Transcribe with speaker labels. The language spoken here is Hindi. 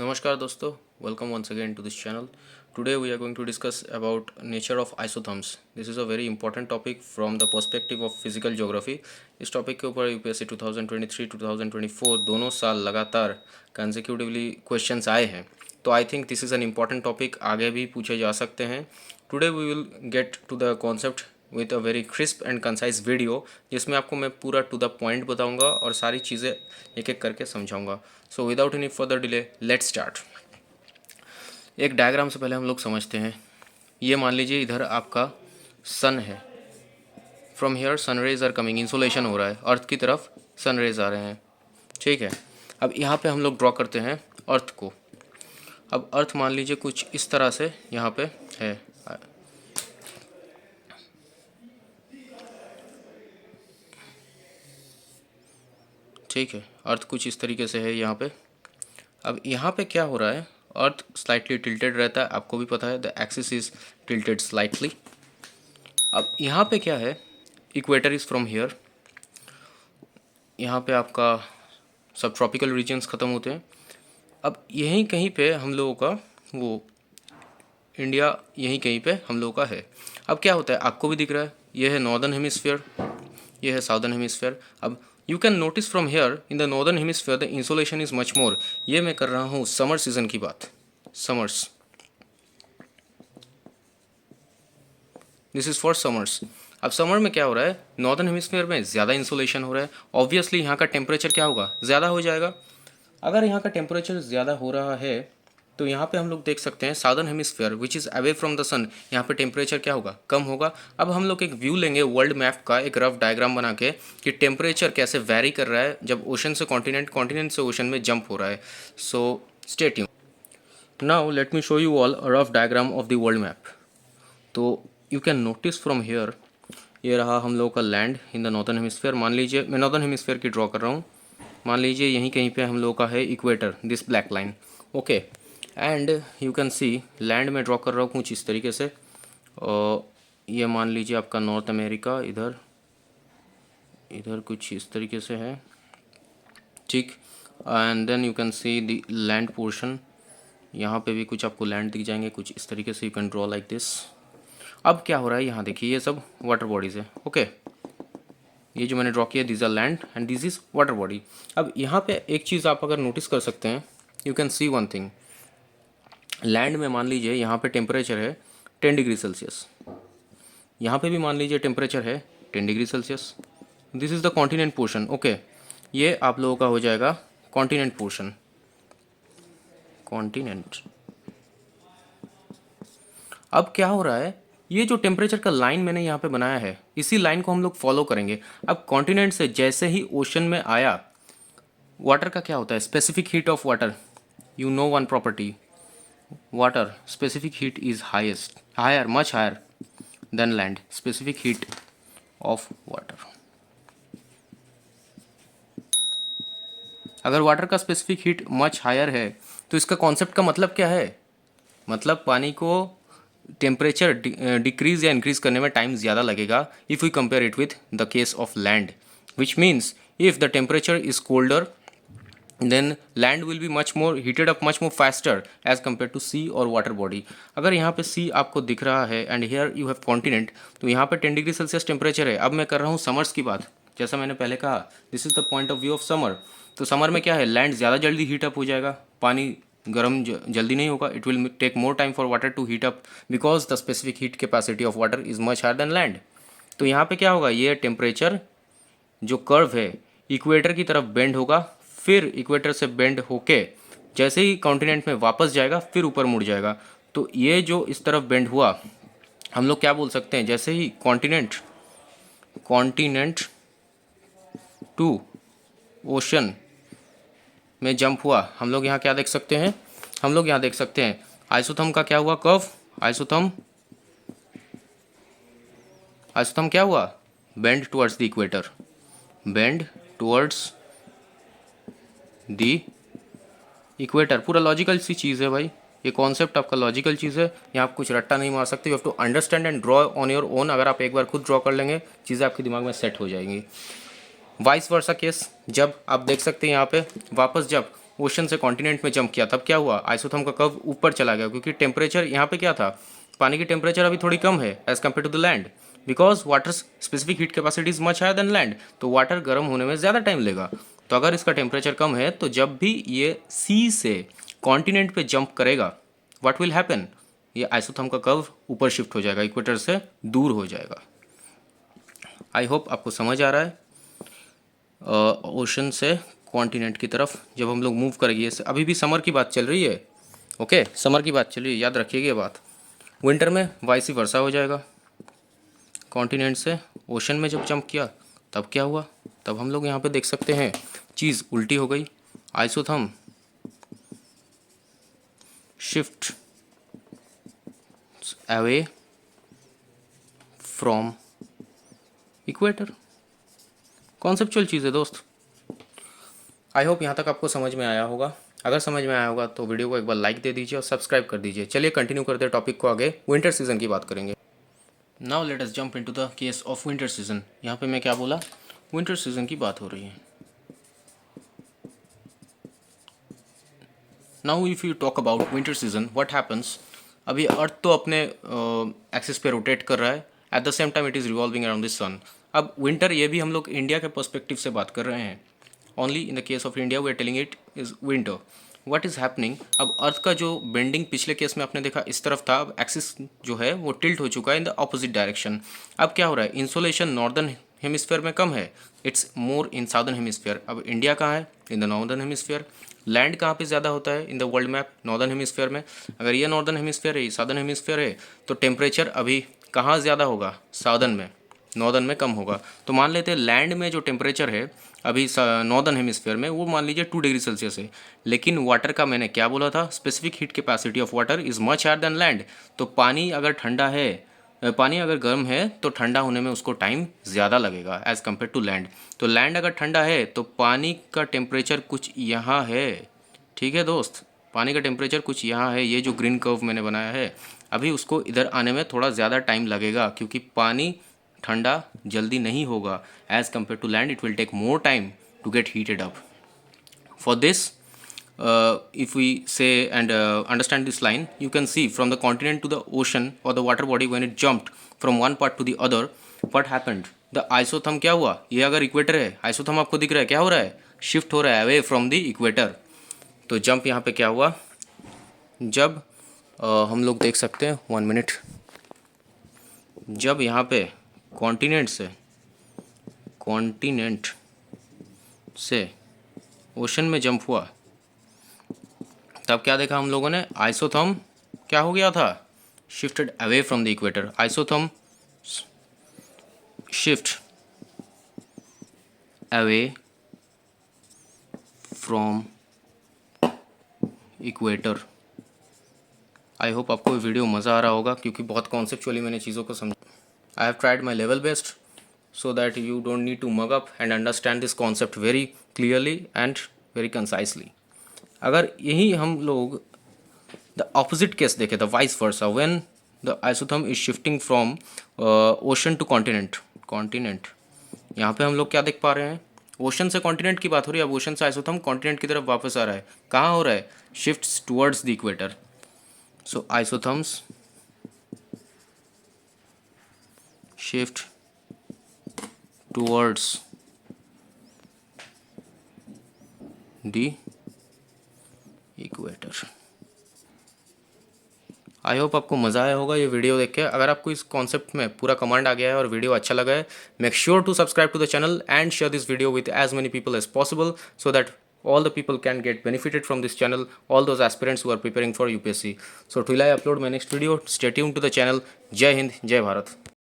Speaker 1: Namaskar dosto, welcome once again to this channel. Today we are going to discuss about nature of isotherms. This is a very important topic from the perspective of physical geography. इस टॉपिक के ऊपर यूपीएससी 2023-2024 दोनों साल लगातार कंसेक्यूटिवली क्वेश्चंस आए हैं, तो I think this is an important topic, आगे भी पूछे जा सकते हैं. Today we will get to the concept with a very crisp and concise video, जिसमें आपको मैं पूरा टू द पॉइंट बताऊंगा और सारी चीज़ें एक एक करके समझाऊंगा. So without any further delay let's start. एक डायग्राम से पहले हम लोग समझते हैं. ये मान लीजिए इधर आपका सन है. From here sun rays are coming, insolation हो रहा है, अर्थ की तरफ सन रेज आ रहे हैं. ठीक है, अब यहाँ पे हम लोग ड्रॉ करते हैं अर्थ को. अब अर्थ मान लीजिए कुछ इस तरह से यहाँ पे है. ठीक है, अर्थ कुछ इस तरीके से है यहाँ पे. अब यहाँ पे क्या हो रहा है, अर्थ स्लाइटली टिल्टेड रहता है, आपको भी पता है, the axis is tilted slightly. अब यहाँ पे क्या है, इक्वेटर इज़ फ्रॉम हियर. यहाँ पे आपका सब ट्रॉपिकल रीजन्स ख़त्म होते हैं. अब यहीं कहीं पे हम लोगों का वो इंडिया यहीं कहीं पे हम लोगों का है. अब क्या होता है, आपको भी दिख रहा है, ये है नॉर्दर्न हेमिस्फीयर, ये है साउदर्न हेमिस्फीयर. अब you can notice from here in the northern hemisphere the insolation is much more. ये मैं कर रहा हूँ समर सीजन की बात, summers. This is for summers. अब समर में क्या हो रहा है, नॉर्दर्न हेमिस्फीयर में ज़्यादा इंसोलेशन हो रहा है, ऑब्वियसली यहाँ का टेम्परेचर क्या होगा, ज़्यादा हो जाएगा. अगर यहाँ का टेम्परेचर ज़्यादा हो रहा है तो यहाँ पे हम लोग देख सकते हैं southern hemisphere which is away from the sun, यहाँ पे टेम्परेचर क्या होगा, कम होगा. अब हम लोग एक व्यू लेंगे वर्ल्ड मैप का, एक रफ डायग्राम बना के, कि टेम्परेचर कैसे वैरी कर रहा है जब ओशन से कॉन्टिनेंट, कॉन्टिनेंट से ओशन में जंप हो रहा है. So stay tune. Now let me show you all a rough diagram of the world map. तो you can notice from here, ये रहा हम लोग का land in the northern hemisphere. मान लीजिए मैं नॉर्दर्न हेमिस्फीयर की ड्रॉ कर रहा हूँ. मान लीजिए यहीं कहीं पे हम लोग का है equator, this black line. Okay, and you can C land में ड्रॉ कर रहा हूँ कुछ इस तरीके से. और ये मान लीजिए आपका नॉर्थ अमेरिका, इधर इधर कुछ इस तरीके से है. ठीक, and then you can see the land portion, यहाँ पे भी कुछ आपको लैंड दिख जाएंगे कुछ इस तरीके से. You can draw like this. अब क्या हो रहा है, यहाँ देखिए ये सब वाटर बॉडीज़ है. ओके, ये जो मैंने ड्रॉ किया this are land and this is water body. अब यहाँ पे एक चीज़ आप अगर नोटिस कर सकते हैं, you can C one thing. Land में मान लीजिए यहाँ पे टेम्परेचर है 10 डिग्री सेल्सियस, यहाँ पे भी मान लीजिए टेम्परेचर है 10 degree Celsius. This is the continent portion. Okay, ये आप लोगों का हो जाएगा कॉन्टिनेंट पोर्शन, कॉन्टिनेंट. अब क्या हो रहा है, ये जो टेम्परेचर का लाइन मैंने यहाँ पे बनाया है, इसी लाइन को हम लोग फॉलो करेंगे. अब कॉन्टिनेंट से जैसे ही ओशन में आया, वाटर का क्या होता है, specific heat of water. You know one property, water specific heat is highest, higher, much higher than land. Specific heat of water, अगर वाटर का स्पेसिफिक हीट मच हायर है तो इसका कॉन्सेप्ट का मतलब क्या है, मतलब पानी को टेम्परेचर डिक्रीज या इंक्रीज करने में टाइम ज़्यादा लगेगा if we compare it with the case of land. Which means if the temperature is colder then land will be much more heated up much more faster as compared to sea or water body. अगर यहाँ पे sea आपको दिख रहा है and here you have continent, तो यहाँ पे 10 डिग्री सेल्सियस टेम्परेचर है. अब मैं कर रहा हूँ समर्स की बात, जैसा मैंने पहले कहा, this is the point of view of summer. तो समर में क्या है, लैंड ज़्यादा जल्दी हीट अप हो जाएगा, पानी गर्म जल्दी नहीं होगा. It will take more time for water to heat up because the specific heat capacity of water is much higher than land. तो यहाँ पे क्या होगा, ये टेम्परेचर जो कर्व है इक्वेटर की तरफ बेंड होगा, फिर इक्वेटर से बेंड होके जैसे ही कॉन्टिनेंट में वापस जाएगा फिर ऊपर मुड़ जाएगा. तो ये जो इस तरफ बेंड हुआ, हम लोग क्या बोल सकते हैं, जैसे ही कॉन्टिनेंट टू ओशन में जंप हुआ, हम लोग यहाँ क्या देख सकते हैं, हम लोग यहाँ देख सकते हैं आइसोथर्म का क्या हुआ, कर्व. आइसोथर्म क्या हुआ, bend towards the equator, bend towards the equator. पूरा लॉजिकल सी चीज़ है भाई, ये कॉन्सेप्ट आपका लॉजिकल चीज़ है, यहाँ आप कुछ रट्टा नहीं मार सकते. You have to understand and draw on your own. अगर आप एक बार खुद ड्रॉ कर लेंगे, चीज़ें आपके दिमाग में सेट हो जाएंगी. वाइस वर्सा केस, जब आप देख सकते हैं यहाँ पे वापस जब ओशन से कॉन्टिनेंट में जंप किया तब क्या हुआ, आइसोथर्म का कर्व ऊपर चला गया क्योंकि टेम्परेचर यहाँ पे क्या था, पानी की टेम्परेचर अभी थोड़ी कम है as compare to the land, because water specific heat capacity is much higher than land, तो वाटर गर्म होने में ज़्यादा टाइम लेगा। तो अगर इसका टेम्परेचर कम है तो जब भी ये सी से कॉन्टिनेंट पे जंप करेगा व्हाट विल हैपन, ये आइसोथर्म का कर्व ऊपर शिफ्ट हो जाएगा, इक्वेटर से दूर हो जाएगा। आई होप आपको समझ आ रहा है। ओशन से कॉन्टिनेंट की तरफ जब हम लोग मूव करेंगे, अभी भी समर की बात चल रही है, ओके समर की बात चल रही है, याद रखिएगा ये बात। विंटर में वाइस वर्सा हो जाएगा, कॉन्टिनेंट से ओशन में जब जंप किया तब क्या हुआ, तब हम लोग यहाँ पे देख सकते हैं चीज़ उल्टी हो गई, isotherm shift away from equator. Conceptual चीज़ है दोस्त। आई होप यहाँ तक आपको समझ में आया होगा। अगर समझ में आया होगा तो वीडियो को एक बार लाइक दे दीजिए और सब्सक्राइब कर दीजिए। चलिए कंटिन्यू करते हैं टॉपिक को आगे, विंटर सीजन की बात करेंगे। Now let us jump into the case of winter season. यहाँ पे मैं क्या बोला, विंटर सीजन की बात हो रही है। Now if you talk about winter season what happens, अभी अर्थ तो अपने एक्सिस पे रोटेट कर रहा है, at the same time it is revolving around the sun. अब विंटर ये भी हम लोग इंडिया के पर्सपेक्टिव से बात कर रहे हैं, only in the case of India we are telling it is winter. What is happening, अब अर्थ का जो बेंडिंग पिछले केस में आपने देखा इस तरफ था, अब एक्सिस जो है वो टिल्ट हो चुका है इन द ऑपोजिट डायरेक्शन। अब क्या हो रहा है, इंसोलेशन नॉर्दर्न हेमिस्फीयर में कम है, it's more in southern hemisphere. अब इंडिया कहाँ है, इन द नॉर्दर्न हेमिस्फीयर। लैंड कहाँ पे ज़्यादा होता है in the world map, northern hemisphere में। अगर ये नॉर्दर्न हेमिस्फीयर है, ये साउदर्न हेमिस्फीयर है, तो टेम्परेचर अभी कहाँ ज़्यादा होगा, साउदर्न में, नॉर्दर्न में कम होगा। तो मान लेते हैं लैंड में जो टेम्परेचर है अभी नॉर्दर्न हेमिस्फीयर में वो मान लीजिए 2 डिग्री सेल्सियस है, लेकिन वाटर का मैंने क्या बोला था, specific heat capacity of water is much higher than land. तो पानी अगर ठंडा है, पानी अगर गर्म है तो ठंडा होने में उसको टाइम ज़्यादा लगेगा एज़ कम्पेयर टू लैंड। तो लैंड अगर ठंडा है तो पानी का टेम्परेचर कुछ यहाँ है, ठीक है दोस्त, पानी का टेम्परेचर कुछ यहाँ है, ये जो ग्रीन कर्व मैंने बनाया है, अभी उसको इधर आने में थोड़ा ज़्यादा टाइम लगेगा क्योंकि पानी ठंडा जल्दी नहीं होगा as compare to land, it will take more time to get heated up. For this if we say and understand this line, you can see from the continent to the ocean or the water body when it jumped from one part to the other, what happened, the isotherm क्या हुआ, ये अगर इक्वेटर है, आइसोथर्म आपको दिख रहा है क्या हो रहा है, शिफ्ट हो रहा है अवे फ्रॉम द इक्वेटर। तो जंप यहाँ पे क्या हुआ, जब हम लोग देख सकते हैं 1 मिनट, जब यहाँ पे कॉन्टिनेंट से ओशन में जंप हुआ तब क्या देखा हम लोगों ने, आइसोथर्म क्या हो गया था, shifted away from the equator. Isotherm shift away from equator. I hope आपको ये वीडियो मज़ा आ रहा होगा क्योंकि बहुत कॉन्सेप्चुअली मैंने चीज़ों को समझा। I have tried my level best so that you don't need to mug up and understand this concept very clearly and very concisely. अगर यही हम लोग द ऑपोजिट केस देखें, the vice versa, when the isotherm is shifting from ocean to continent, यहाँ पे हम लोग क्या देख पा रहे हैं, ओशन से कॉन्टिनेंट की बात हो रही है, अब ओशन से आइसोथर्म कॉन्टिनेंट की तरफ वापस आ रहा है, कहाँ हो रहा है, shifts towards the equator. So isotherms shift towards the equator। I hope आपको मज़ा आया होगा ये वीडियो देख के। अगर आपको इस कॉन्सेप्ट में पूरा कमांड आ गया है और वीडियो अच्छा लगा है, make sure to subscribe to the channel and share this video with as many people as possible so that all the people can get benefited from this channel, all those aspirants who are preparing for UPSC. So till I upload my next video, stay tuned to the channel. जय हिंद, जय भारत।